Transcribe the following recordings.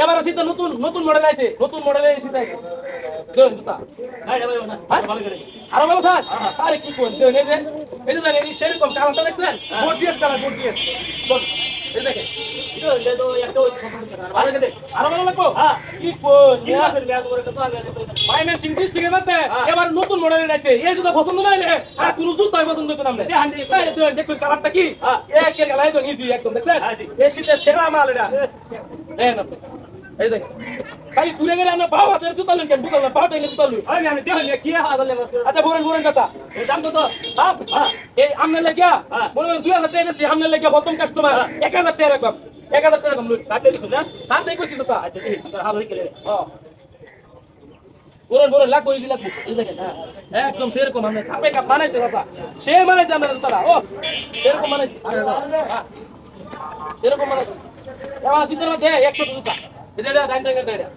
এবার শীত নতুন নতুন মডেল আছে, নতুন মডেলের শীত আছে। দেন জুতা আরো ভালো স্যার। আরে কি করছেন এই যে এই যে দেখেন সেরকম কালারটা দেখছেন, গর্জিয়াস কালার, গর্জিয়াস। এই দেখেন এটা তো একটা ওই ভালো দেখে আরো ভালো লাগবে। কি কোন কি আছে ব্যাগ করে তো ফাইন্যান্সিং ডিস্ট্রিক্টের মধ্যে এবার নতুন মডেলের আছে। এই জুতা পছন্দ নাই রে, আর কোন জুতাই পছন্দ হতো না। আমরা দেখছেন কালারটা কি একের কালার তো ইজি একদম। দেখছেন এই শীতের সেরা মাল এটা। দেখেন আপনি এই দেখেন খালি দূরে গেলে আমরা পাও হাতের জুতা লুন কেন বুঝলাম না, পাও টেনে জুতা লুন। আমি দেখেন কি হাজার লেগে। আচ্ছা বলেন বলেন কাকা এই দাম কত? এই আমনে লাগিয়া মনে করেন 2000 টাকা বেশি, আমনে লাগিয়া প্রথম কাস্টমার 1000 টাকা রাখবাম, 1000 টাকা কম লুন। সাথে দিছো না সাথে কইছি তো আচ্ছা ঠিক আছে হাল হই গেলে। বলেন বলেন লাগবো ইজি লাগবো। এই দেখেন একদম সেরকম আমনে খাপে কাপ বানাইছে কাকা, সে বানাইছে আমরা জুতাটা। ও সেরকম বানাইছে, সেরকম বানাইছে। এবার শীতের মধ্যে 100 জুতা এটা ডাইন টাকা এটা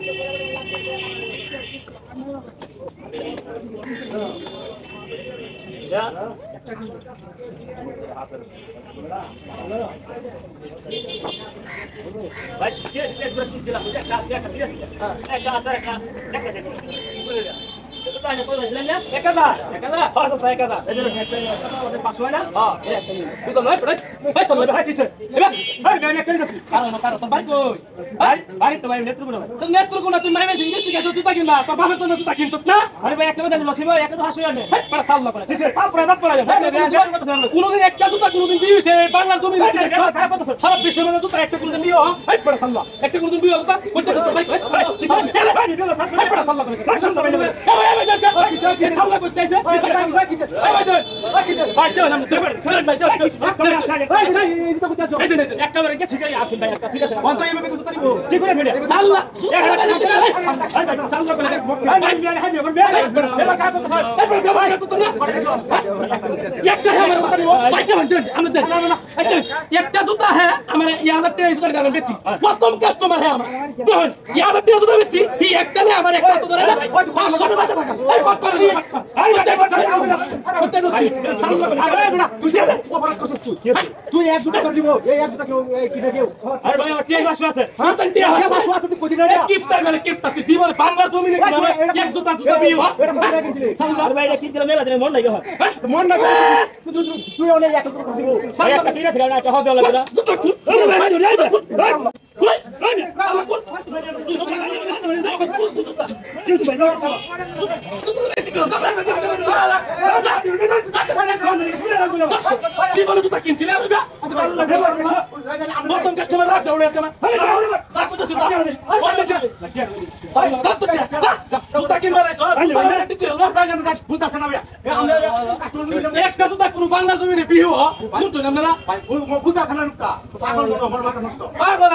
ভাই কে কে জুতা দিলা এটা কাছে কাছে এটা কাছে এটা কাছে এটা তাই না কই দিলেন না 1000 1000 1000 এই যে 500 হয় না। তুই তো নয় পড়ে ভাই চল ভাই কিছে এবার ভাই আমি একটা দিছি কারণ তো ভাই কই ভাই ভাই তো ভাই নেত্রকোনা ভাই তো নেত্রকোনা তুই মাইনে জিনিস ঠিক আছে জুতা কিনবা তোর বাবার তো জুতা কিনতস না। আরে ভাই একটা কথা লসি ভাই একটা তো হাসি আনে ভাই পড়া সাল না পড়া কিছে সাল পড়া না পড়া ভাই কোনদিন একটা জুতা কোনদিন দিয়েছে বাংলার জমি সারা বিশ্বের মধ্যে জুতা একটা কোনদিন দিও ভাই পড়া সাল না একটা কোনদিন দিও জুতা কোনটা জুতা ভাই ভাই ভাই পড়া সাল না ভাই সাল না ভাই ভাই সাল না করতেছে ভাই কিছে ভাই দেন আমি দেব ছেড়ে ভাই দেব ভাই ভাই এই জুতা কোথা যাও এই দেন একেবারে গেছে গাই আছে ভাই একটা ঠিক আছে বন্ধ এভাবে জুতা নিব কি করে ফেলে সাল না সাল না করে ভাই ভাই মিয়া হাই আমার মিয়া এবার কাজ করতে হয় ভাই করতে না একটা है हमारे बताओ भाई देन हम देन একটা জুতা है हमारे 1000 টাকা জুতার দাম বেচি প্রথম কাস্টমার है हमारा देन 1000 টাকা জুতা বেচি কি একটা না আমার একটা তো ধরে না 500 টাকা এই বাট পারি এই করতে তো তুই দে ওভার করছিস তুই এক জুতা করে দিব এই এক জুতা কেউ কিনে দেও। আরে ভাই আমার টিয়া বাসু আছে তোর টিয়া বাসু আছে তুই কই দিনা কিপটা মানে কিপটা তুই জীবনে বাংলার জমি নেই এক জুতা জুতা বিও এটা কোথা থেকে কিনছিলি সাল্লাল্লাহু ভাই এটা কিনছিলাম মেলা দিনে মন লাগে হয় মন না তুই অনেক এক জুতা দিব ভাই একটা সিরিয়াস গানা একটা হতে লাগে না জুতা কি এই ভাই এই জীবনে জুতা কিনছিলাম প্রথম কাস্টমার রাখ দৌড়ে আছে না জুতা কিনবার একটা জুতা কোনো বাংলা জমিনে বিহু বুঝছেন আপনারা পাগল